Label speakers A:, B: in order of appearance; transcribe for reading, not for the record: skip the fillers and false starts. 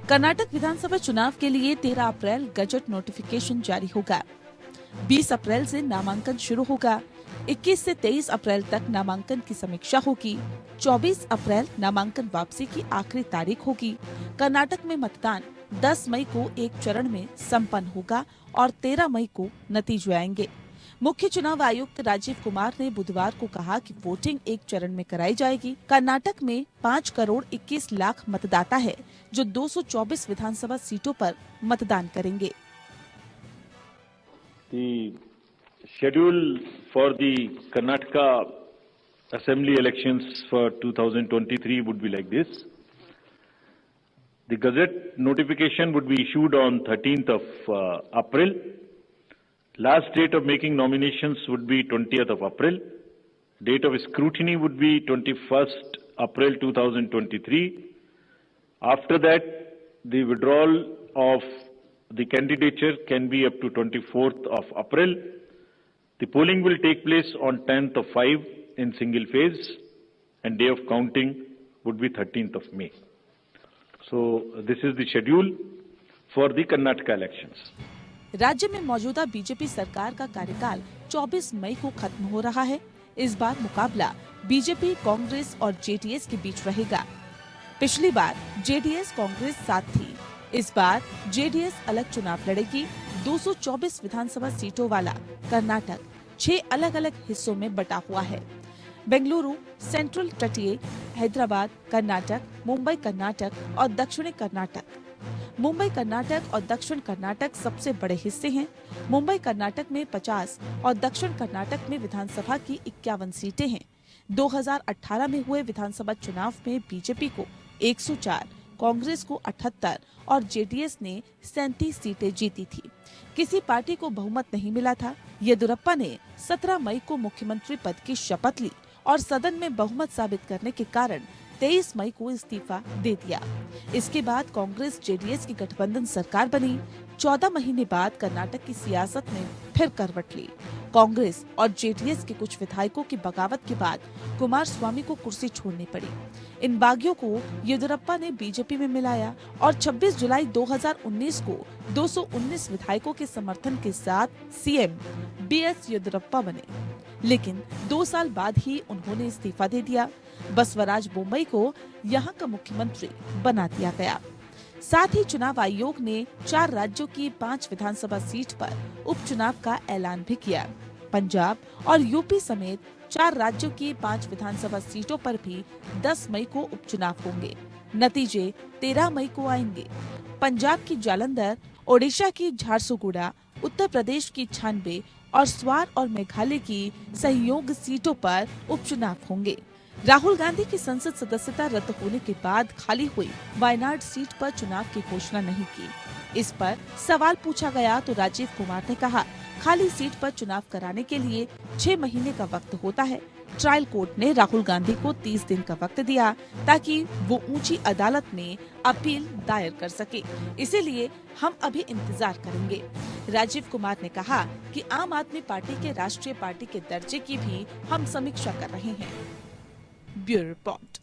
A: कर्नाटक विधानसभा चुनाव के लिए 13 अप्रैल गजट नोटिफिकेशन जारी होगा। 20 अप्रैल से नामांकन शुरू होगा। 21 से 23 अप्रैल तक नामांकन की समीक्षा होगी। 24 अप्रैल नामांकन वापसी की आखिरी तारीख होगी। कर्नाटक में मतदान 10 मई को एक चरण में संपन्न होगा और 13 मई को नतीजे आएंगे। मुख्य चुनाव आयुक्त राजीव कुमार ने बुधवार को कहा कि वोटिंग एक चरण में कराई जाएगी। कर्नाटक में 5 करोड़ 21 लाख मतदाता है, जो 224 विधानसभा सीटों पर मतदान करेंगे।
B: The schedule for the Karnataka Assembly elections for 2023 would be like this. The Gazette notification would be issued on 13th of April. Last date of making nominations would be 20th of April. Date of scrutiny would be 21st April 2023. After that, the withdrawal of the candidature can be up to 24th of April. The polling will take place on 10th of 5 in single phase, and day of counting would be 13th of May. So this is the schedule for the Karnataka elections.
A: राज्य में मौजूदा BJP सरकार का कार्यकाल 24 मई को खत्म हो रहा है। इस बार मुकाबला बीजेपी, कांग्रेस और जेडीएस के बीच रहेगा। पिछली बार जेडीएस कांग्रेस साथ थी। इस बार जेडीएस अलग चुनाव लड़ेगी। 224 विधानसभा सीटों वाला कर्नाटक 6 अलग अलग हिस्सों में बटा हुआ है। बेंगलुरु, सेंट्रल तटीय, हैदराबाद कर्नाटक, मुंबई कर्नाटक और दक्षिणी कर्नाटक। मुंबई कर्नाटक और दक्षिण कर्नाटक सबसे बड़े हिस्से हैं। मुंबई कर्नाटक में 50 और दक्षिण कर्नाटक में विधानसभा की 51 सीटें हैं। 2018 में हुए विधानसभा चुनाव में बीजेपी को 104, कांग्रेस को 78 और जेडीएस ने 37 सीटें जीती थी। किसी पार्टी को बहुमत नहीं मिला था। येदियुरप्पा ने 17 मई को मुख्यमंत्री पद की शपथ ली और सदन में बहुमत साबित करने के कारण 23 मई को इस्तीफा दे दिया। इसके बाद कांग्रेस जेडीएस की गठबंधन सरकार बनी। 14 महीने बाद कर्नाटक की सियासत ने फिर करवट ली। कांग्रेस और जेडीएस के कुछ विधायकों की बगावत के बाद कुमारस्वामी को कुर्सी छोड़नी पड़ी। इन बागियों को येदियुरप्पा ने बीजेपी में मिलाया और 26 जुलाई 2019 को 219 विधायकों के समर्थन के साथ सीएम बीएस येदियुरप्पा बने। लेकिन 2 साल बाद ही उन्होंने इस्तीफा दे दिया। बसवराज बोम्मई को यहाँ का मुख्यमंत्री बना दिया गया। साथ ही चुनाव आयोग ने 4 राज्यों की 5 विधानसभा सीट पर उपचुनाव का ऐलान भी किया। पंजाब और यूपी समेत 4 राज्यों की 5 विधानसभा सीटों पर भी 10 मई को उपचुनाव होंगे। नतीजे 13 मई को आएंगे। पंजाब की जालंधर, ओडिशा की झारसुगुड़ा, उत्तर प्रदेश की 96 और स्वार और मेघालय की सहयोग सीटों पर उपचुनाव होंगे। राहुल गांधी की संसद सदस्यता रद्द होने के बाद खाली हुई वायनाड सीट पर चुनाव की घोषणा नहीं की। इस पर सवाल पूछा गया तो राजीव कुमार ने कहा, खाली सीट पर चुनाव कराने के लिए 6 महीने का वक्त होता है। ट्रायल कोर्ट ने राहुल गांधी को 30 दिन का वक्त दिया ताकि वो ऊंची अदालत में अपील दायर कर सके। इसीलिए हम अभी इंतजार करेंगे। राजीव कुमार ने कहा कि आम आदमी पार्टी के राष्ट्रीय पार्टी के दर्जे की भी हम समीक्षा कर रहे हैं। Bureau report.